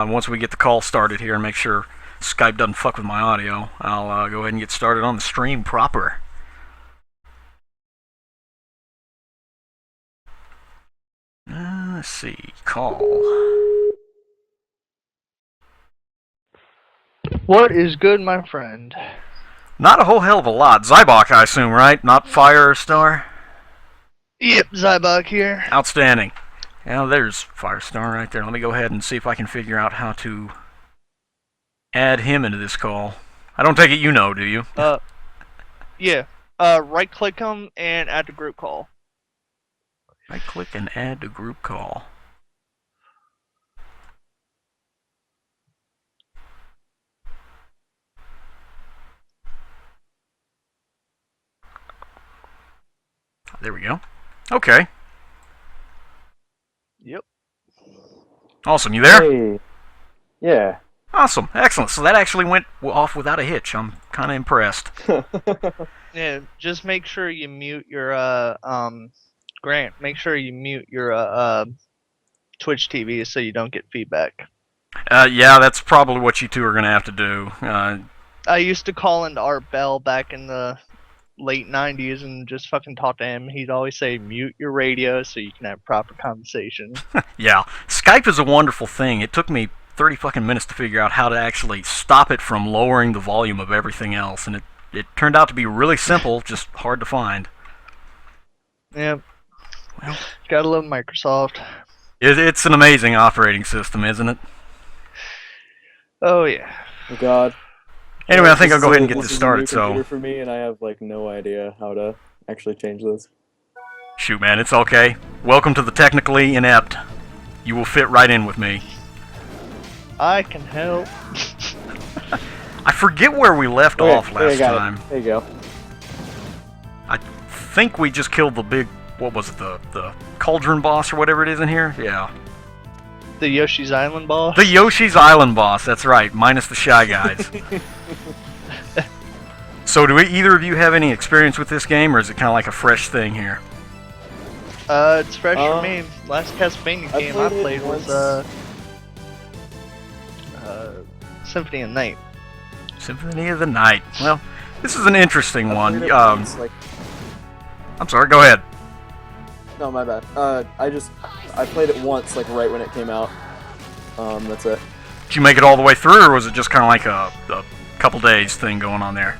Once we get the call started here and make sure Skype doesn't fuck with my audio, I'll go ahead and get started on the stream proper. Let's see. Call. What is good, my friend? Not a whole hell of a lot. Xyboch, I assume, right? Not Firestar? Yep, Xyboch here. Outstanding. Yeah, there's Firestar right there. Let me go ahead and see if I can figure out how to add him into this call. I don't take it you know, do you? Yeah. Right-click him and add to group call. Right-click and add to group call. There we go. Okay. Yep. Awesome. You there? Hey. Yeah. Awesome. Excellent. So that actually went off without a hitch. I'm kind of impressed. Yeah, just make sure you mute your, Grant, make sure you mute your, Twitch TV so you don't get feedback. Yeah, that's probably what you two are going to have to do. I used to call into Art Bell back in the late 90s and just fucking talk to him. He'd always say, mute your radio so you can have proper conversation. Yeah. Skype is a wonderful thing. It took me 30 fucking minutes to figure out how to actually stop it from lowering the volume of everything else, and it turned out to be really simple, just hard to find. Yep. Well, Gotta love Microsoft. it's an amazing operating system, isn't it? Oh, yeah. Oh God. Anyway, I think I'll go ahead and get This this is a started, new so... computer for me, and I have like no idea how to actually change this. Shoot, man, it's okay. Welcome to the technically inept. You will fit right in with me. I can help. I forget where we left off last time. There you go. I think we just killed the big... What was it? The cauldron boss or whatever it is in here? Yeah. The Yoshi's Island boss? The Yoshi's Island boss, that's right. Minus the Shy Guys. So do either of you have any experience with this game, or is it kind of like a fresh thing here? It's fresh for me. Last Castlevania game I played was, Symphony of Night. Symphony of the Night. Well, this is an interesting one. I'm sorry, go ahead. No, my bad. I played it once, like right when it came out. That's it. Did you make it all the way through, or was it just kind of like a couple days thing going on there?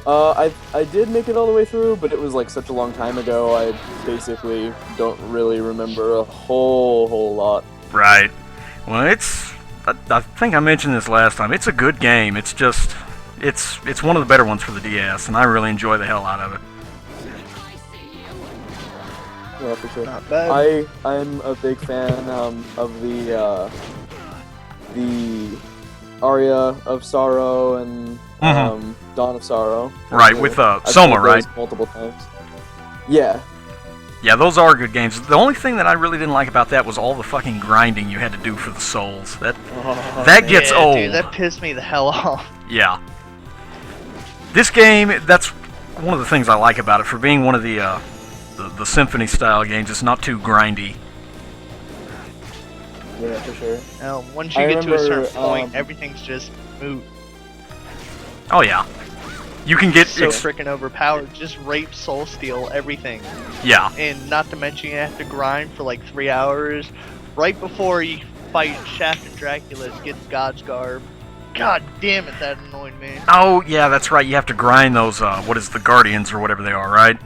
I did make it all the way through, but it was like such a long time ago, I basically don't really remember a whole lot. Right. Well, I think I mentioned this last time. It's a good game. It's just, it's one of the better ones for the DS, and I really enjoy the hell out of it. Yeah, for sure. Not bad. I'm a big fan of the Aria of Sorrow and Dawn of Sorrow. Right, with Soma, right? Multiple times. Yeah. Yeah, those are good games. The only thing that I really didn't like about that was all the fucking grinding you had to do for the souls. That gets old. Dude, that pissed me the hell off. Yeah. This game, that's one of the things I like about it. For being one of the Symphony-style games, it's not too grindy. Yeah, for sure. Now, once you get to a certain point, everything's just moot. Oh, yeah. You can get... So freaking overpowered. Just rape, soul steal, everything. Yeah. And not to mention you have to grind for like 3 hours. Right before you fight Shaft and Dracula to get God's Garb. God damn it, that annoyed me. Oh, yeah, that's right. You have to grind those, what is the Guardians or whatever they are, right?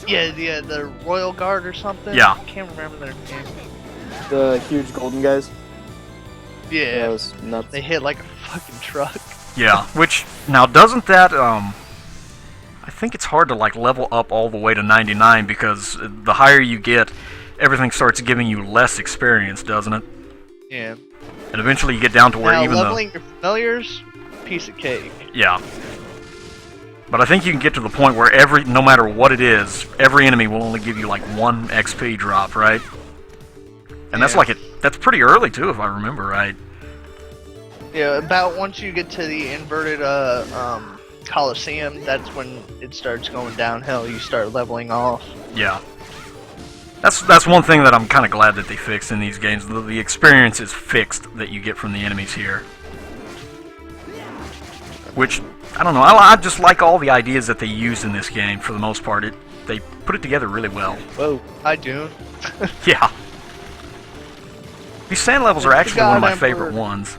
Yeah, the Royal Guard or something? Yeah. I can't remember their name. The huge golden guys. Yeah. That was nuts. They hit like a fucking truck. Yeah, which, now doesn't that, I think it's hard to like level up all the way to 99 because the higher you get, everything starts giving you less experience, doesn't it? Yeah. And eventually you get down to where now, even leveling your familiars, piece of cake. Yeah. But I think you can get to the point where no matter what it is, every enemy will only give you like 1 XP drop, right? And that's that's pretty early too, if I remember right. Yeah, about once you get to the inverted Coliseum, that's when it starts going downhill. You start leveling off. Yeah. That's one thing that I'm kind of glad that they fixed in these games. The experience is fixed that you get from the enemies here. Which, I don't know, I just like all the ideas that they used in this game for the most part. They put it together really well. Whoa, hi Dune. Yeah. These sand levels are It's the actually one of my God favorite Emperor. ones.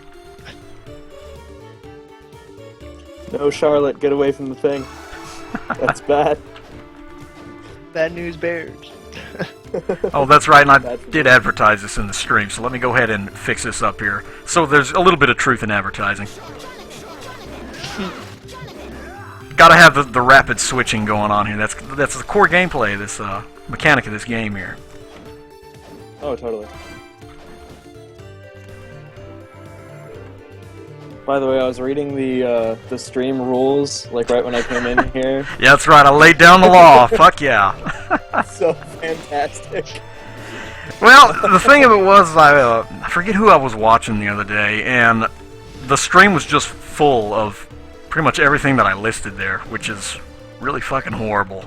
No, Charlotte, get away from the thing. That's bad. Bad news bears. Oh, that's right, and I Bad for did advertise this in the stream, so let me go ahead and fix this up here. So there's a little bit of truth in advertising. Gotta have the rapid switching going on here. That's the core gameplay, this mechanic of this game here. Oh, totally. By the way, I was reading the stream rules like right when I came in here. Yeah, that's right, I laid down the law. Fuck yeah. So fantastic. Well, the thing of it was, I forget who I was watching the other day, and the stream was just full of pretty much everything that I listed there, which is really fucking horrible.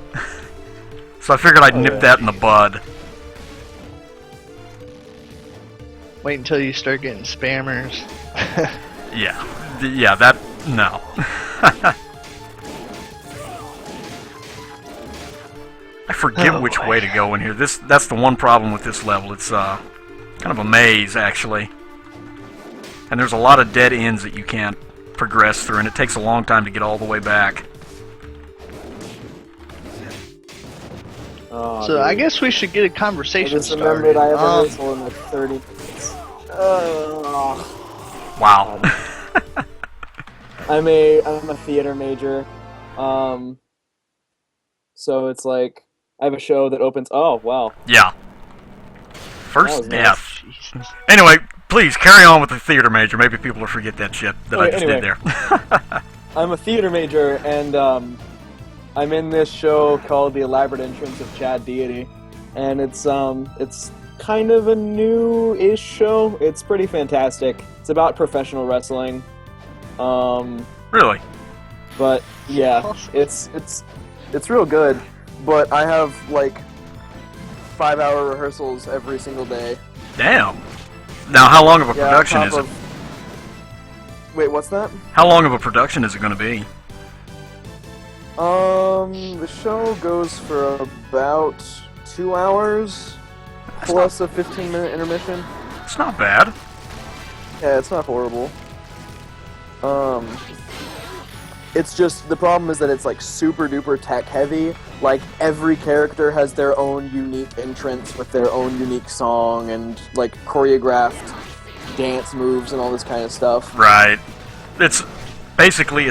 So I figured I'd nip that in the bud. Wait until you start getting spammers. Yeah, that, no. I forget Oh, which boy. way to go in here. That's the one problem with this level. It's kind of a maze, actually. And there's a lot of dead ends that you can't progress through, and it takes a long time to get all the way back. Oh, So I dude. guess we should get a I conversation just remembered started. I have a rehearsal in like 30 minutes. Wow. I'm a theater major, so it's like I have a show that opens. Oh wow! Yeah. That First, was yeah. nice. Jesus. Anyway, please carry on with the theater major. Maybe people will forget that shit that I Okay, just anyway. did there. I'm a theater major, and I'm in this show called The Elaborate Entrance of Chad Deity, and it's kind of a new-ish show. It's pretty fantastic. It's about professional wrestling. Really? But yeah, Awesome. it's real good. But I have like 5-hour rehearsals every single day. Damn. Now, how long of a Yeah, on production top is it? of- Wait, what's that? How long of a production is it going to be? The show goes for about 2 hours plus a 15-minute intermission. It's not bad. Yeah, it's not horrible. It's just, the problem is that it's like super duper tech heavy. Like every character has their own unique entrance with their own unique song and like choreographed dance moves and all this kind of stuff. Right. It's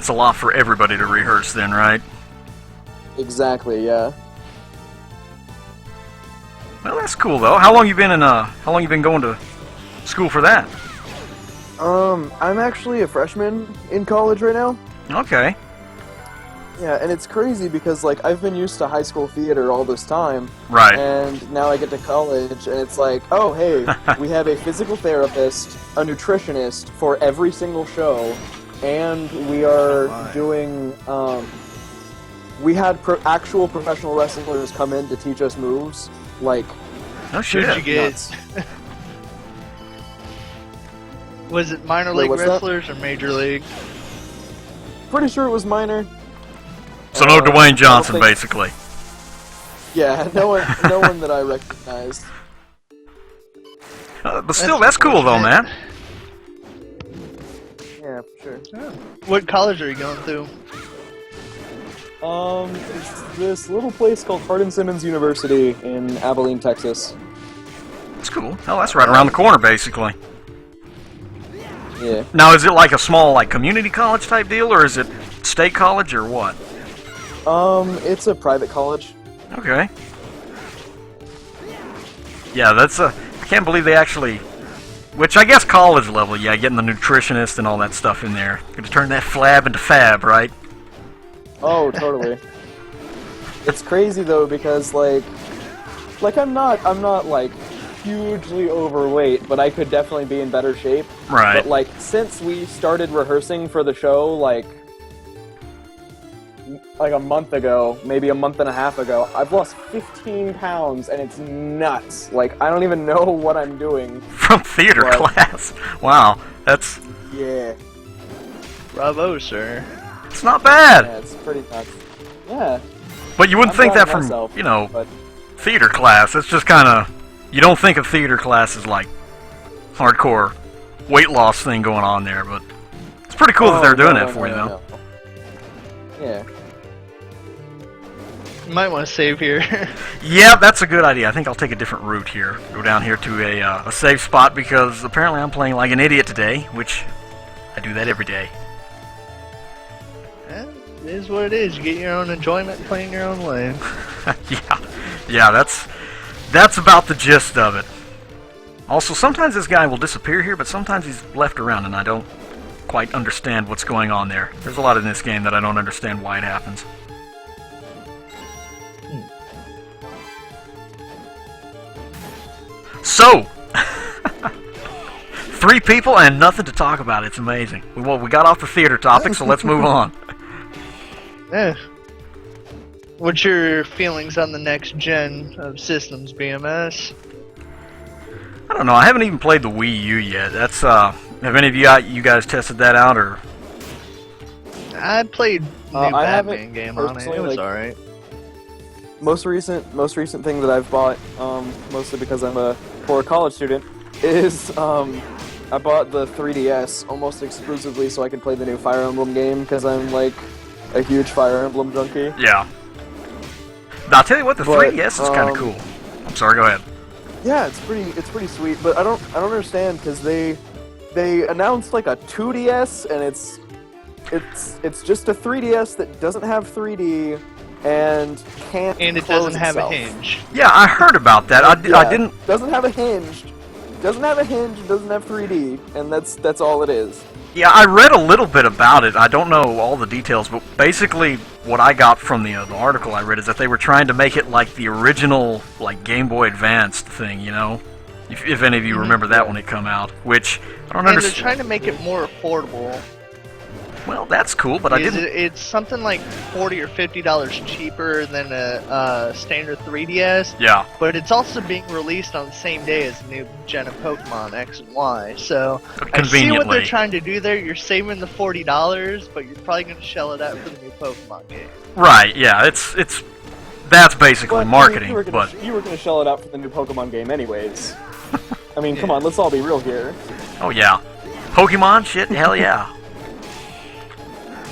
a lot for everybody to rehearse then, right? Exactly, yeah. Well, that's cool though. How long you been going to school for that? I'm actually a freshman in college right now. Okay. Yeah, and it's crazy because like I've been used to high school theater all this time. Right. And now I get to college, and it's like, oh, hey, we have a physical therapist, a nutritionist for every single show, and we are doing, we had actual professional wrestlers come in to teach us moves, like, No Who'd you shit. get? nuts. Was it minor Wait, league what's that? wrestlers or major league? Pretty sure it was minor. So no Dwayne I Johnson, don't think- basically. Yeah, no one that I recognized. But still, that's cool though, man. Yeah, for sure. What college are you going through? It's this little place called Hardin-Simmons University in Abilene, Texas. That's cool. Hell, that's right around the corner, basically. Yeah. Now, is it like a small, like, community college type deal, or is it state college, or what? It's a private college. Okay. Yeah, that's I can't believe they actually... Which, I guess college level, yeah, getting the nutritionist and all that stuff in there. Gonna turn that flab into fab, right? Oh, totally. It's crazy though because like I'm not like hugely overweight, but I could definitely be in better shape. Right. But like since we started rehearsing for the show, like like a month ago, maybe a month and a half ago. I've lost 15 pounds, and it's nuts. Like, I don't even know what I'm doing. From theater class. Wow, that's... Yeah. Bravo, sir. It's not bad. Yeah, it's pretty nuts. Yeah. But you wouldn't I'm think proud that of from, myself, you know, but theater class. It's just kind of... You don't think of theater class as, like, hardcore weight loss thing going on there, but... It's pretty cool that they're doing that for you, though. Yeah. You might want to save here. Yeah, that's a good idea. I think I'll take a different route here. Go down here to a safe spot because apparently I'm playing like an idiot today, which I do that every day. It is what it is. You get your own enjoyment playing your own way. Yeah, that's about the gist of it. Also, sometimes this guy will disappear here, but sometimes he's left around and I don't quite understand what's going on there. There's a lot in this game that I don't understand why it happens. So, 3 people and nothing to talk about. It's amazing. Well, we got off the theater topic, so let's move on. Yeah. What's your feelings on the next gen of systems, BMS? I don't know. I haven't even played the Wii U yet. That's have any of you guys tested that out or? I played new I Batman game on it. It was like, alright. Most recent thing that I've bought, mostly because I'm a poor college student, is I bought the 3DS almost exclusively so I could play the new Fire Emblem game because I'm like a huge Fire Emblem junkie. Yeah. I'll tell you what, the 3DS is kind of cool. I'm sorry, go ahead. Yeah, it's pretty sweet, but I don't understand because they announced like a 2DS and it's just a 3DS that doesn't have 3D and can't And it close doesn't have a itself. hinge. Yeah, I heard about that. I didn't. Doesn't have a hinge. Doesn't have 3D, and that's all it is. Yeah, I read a little bit about it. I don't know all the details, but basically what I got from the article I read is that they were trying to make it like the original like Game Boy Advanced thing, you know? If any of you remember that when it come out, which I don't And understand. they're trying to make it more affordable. Well, that's cool, but I didn't. It's something like $40 or $50 cheaper than a standard 3DS. Yeah. But it's also being released on the same day as the new gen of Pokemon X and Y. So I see what they're trying to do there. You're saving the $40, but you're probably going to shell it out for the new Pokemon game. Right. Yeah. That's basically marketing. You were gonna shell it out for the new Pokemon game anyways. I mean, come on, let's all be real here. Oh yeah. Pokemon shit. Hell yeah.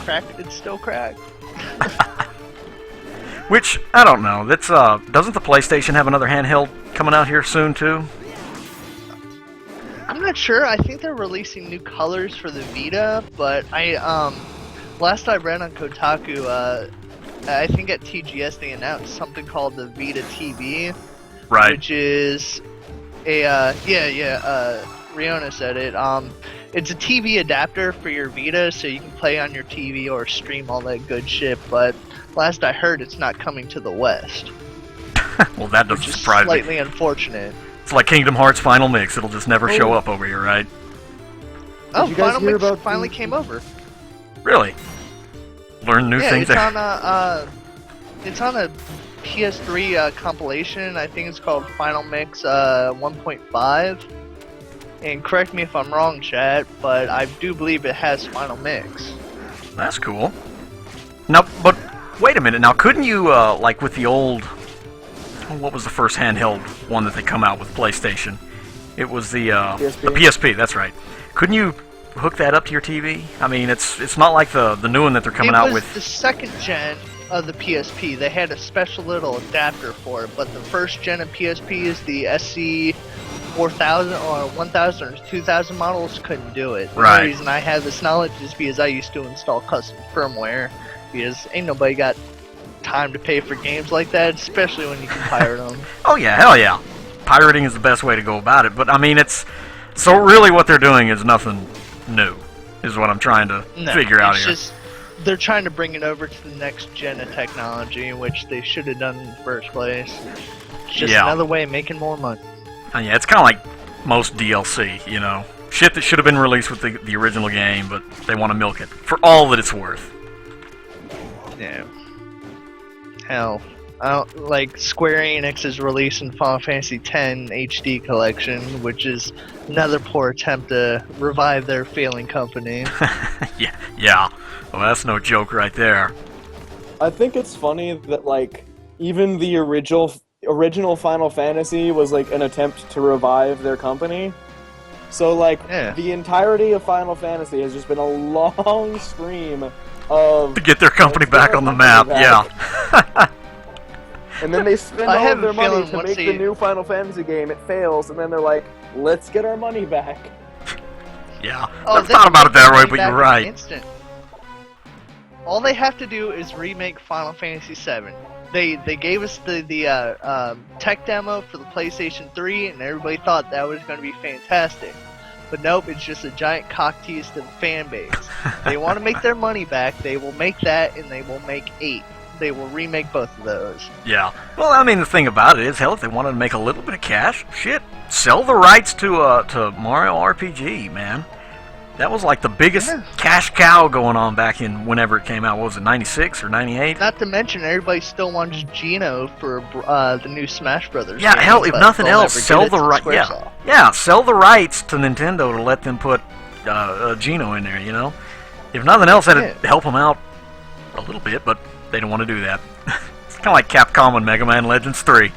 Cracked, it's still cracked. Which I don't know. That's doesn't the PlayStation have another handheld coming out here soon too? I'm not sure. I think they're releasing new colors for the Vita, but last I read on Kotaku, I think at TGS they announced something called the Vita TV, Right. which is a Riona said it. It's a TV adapter for your Vita, so you can play on your TV or stream all that good shit. But last I heard, it's not coming to the West. Well, that doesn't Which is surprise me. slightly unfortunate. It's like Kingdom Hearts Final Mix. It'll just never show up over here, right? Oh, you guys Final hear Mix about finally came over. Really? Learn new things. It's on a PS3 compilation. I think it's called Final Mix 1.5. And correct me if I'm wrong, chat, but I do believe it has Final Mix. That's cool. Now, but wait a minute. Now, couldn't you like with the old? What was the first handheld one that they come out with PlayStation? It was the PSP. That's right. Couldn't you hook that up to your TV? I mean, it's not like the new one that they're coming out with. It was the second gen of the PSP. They had a special little adapter for it, but the first gen of PSP is the SC 4000 or 1000 or 2000 models couldn't do it. The Right. only reason I have this knowledge is because I used to install custom firmware, because ain't nobody got time to pay for games like that, especially when you can pirate them. Oh yeah, hell yeah. Pirating is the best way to go about it. But I mean, so really what they're doing is nothing new, is what I'm trying to figure out here. Just they're trying to bring it over to the next gen of technology, which they should have done in the first place. It's just another way of making more money. Yeah, it's kind of like most DLC, you know. Shit that should have been released with the original game, but they want to milk it for all that it's worth. Yeah. Hell, I don't, like Square Enix is releasing Final Fantasy X HD Collection, which is another poor attempt to revive their failing company. Yeah. Well, that's no joke right there. I think it's funny that, like, even the original Final Fantasy was, like, an attempt to revive their company. So, like, the entirety of Final Fantasy has just been a long stream of... To get their company back on the map, yeah. And then they spend all of their money to make the new Final Fantasy game, it fails, and then they're like, let's get our money back. Yeah, I've thought about it that way, but you're right. Instant. All they have to do is remake Final Fantasy VII. They gave us the tech demo for the PlayStation 3, and everybody thought that was going to be fantastic. But nope, it's just a giant cock tease to the fan base. They want to make their money back, they will make that, and they will make 8. They will remake both of those. Yeah. Well, I mean, the thing about it is, hell, if they wanted to make a little bit of cash, shit, sell the rights to Mario RPG, man. That was like the biggest cash cow going on back in whenever it came out. What was it, 96 or 98? Not to mention, everybody still wants Geno for the new Smash Brothers. Yeah, game, hell, if nothing else, sell the rights. Yeah, sell the rights to Nintendo to let them put Geno in there. You know, if nothing else, that'd help them out a little bit, but they don't want to do that. It's kind of like Capcom and Mega Man Legends 3.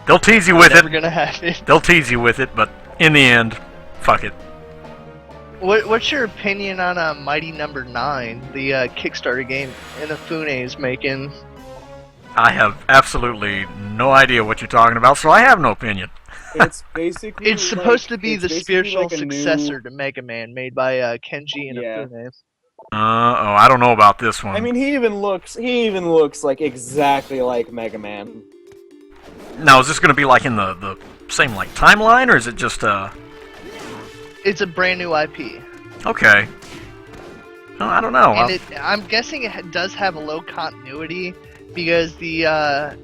They'll tease you with Never gonna happen. They'll tease you with it, but in the end, fuck it. What's your opinion on Mighty Number 9, the Kickstarter game Inafune is making? I have absolutely no idea what you're talking about, so I have no opinion. It's basically it's supposed to be the spiritual successor to Mega Man, made by Kenji Inafune. I don't know about this one. I mean, he even looks like exactly like Mega Man. Now, is this going to be like in the same like timeline, or is it just It's a brand new IP. Okay. Well, I don't know. And I'm guessing it does have a low continuity because the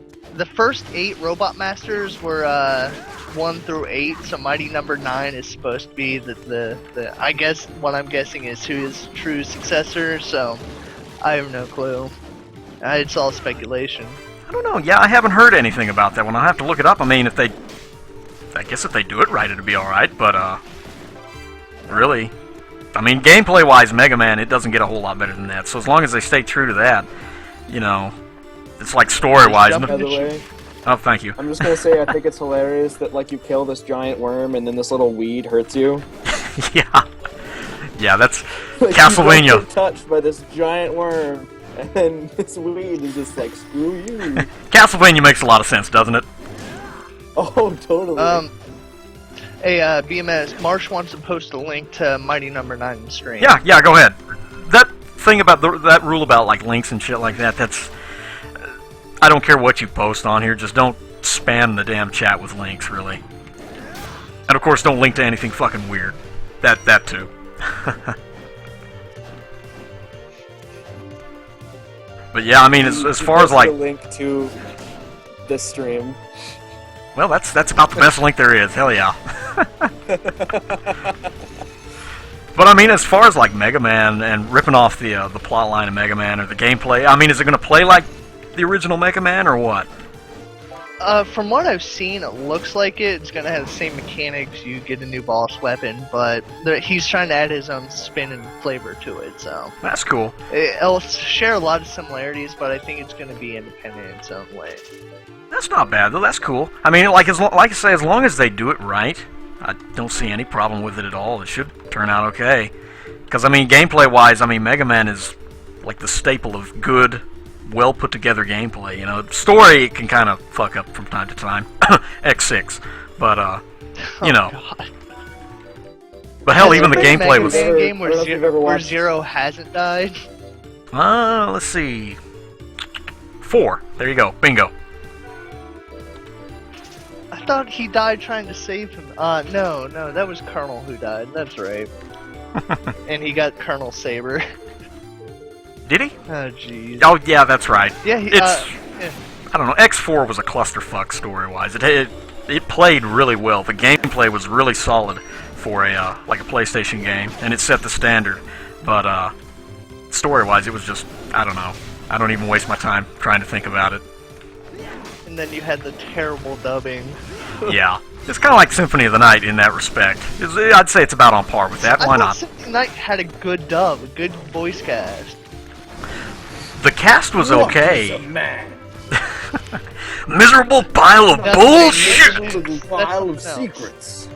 first 8 Robot Masters were 1 through 8, so Mighty Number 9 is supposed to be the I guess what I'm guessing is his true successor. So I have no clue. It's all speculation. I don't know. Yeah, I haven't heard anything about that one. I'll have to look it up. I mean, I guess if they do it right, it'll be all right. But really, I mean, gameplay-wise, Mega Man, it doesn't get a whole lot better than that. So as long as they stay true to that, you know, it's like story-wise. By the way, oh, thank you. I'm just gonna say I think it's hilarious that like you kill this giant worm and then this little weed hurts you. Yeah, that's like, Castlevania. You get touched by this giant worm, and then this weed is just like screw you. Castlevania makes a lot of sense, doesn't it? Oh, totally. Hey, BMS, Marsh wants to post a link to Mighty Number 9 in stream. Yeah, go ahead. That thing about that rule about like links and shit like that, that's... I don't care what you post on here, just don't spam the damn chat with links, really. And of course, don't link to anything fucking weird. That too. But yeah, I mean, as far as like... a link to this stream. Well, that's about the best link there is. Hell yeah. But I mean, as far as like Mega Man and ripping off the plot line of Mega Man or the gameplay, I mean, is it going to play like the original Mega Man or what? From what I've seen, it looks like it's going to have the same mechanics. You get a new boss weapon, but he's trying to add his own spin and flavor to it. So that's cool. It'll share a lot of similarities, but I think it's going to be independent in its own way. That's not bad though. That's cool. I mean, like I say, as long as they do it right, I don't see any problem with it at all. It should turn out okay. Because I mean, gameplay-wise, I mean, Mega Man is like the staple of good, well put together gameplay. You know, story can kind of fuck up from time to time. X6, but you know. God. But hell, even the gameplay was. A game where Zero hasn't died. Let's see. 4. There you go. Bingo. I thought he died trying to save him. No, that was Colonel who died. That's right. And he got Colonel Saber. Did he? Oh, jeez. Oh, yeah, that's right. Yeah, I don't know. X4 was a clusterfuck story-wise. It played really well. The gameplay was really solid for like a PlayStation game, and it set the standard. But story-wise, it was just I don't know. I don't even waste my time trying to think about it. And then you had the terrible dubbing. Yeah. It's kind of like Symphony of the Night in that respect. I'd say it's about on par with that. Why not? Symphony of the Night had a good dub, a good voice cast. The cast was okay. He's a man. Miserable pile of That's bullshit! Miserable pile of something else. secrets.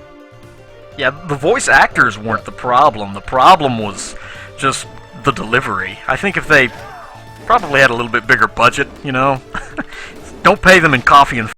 Yeah, the voice actors weren't the problem. The problem was just the delivery. I think if they probably had a little bit bigger budget, you know, don't pay them in coffee and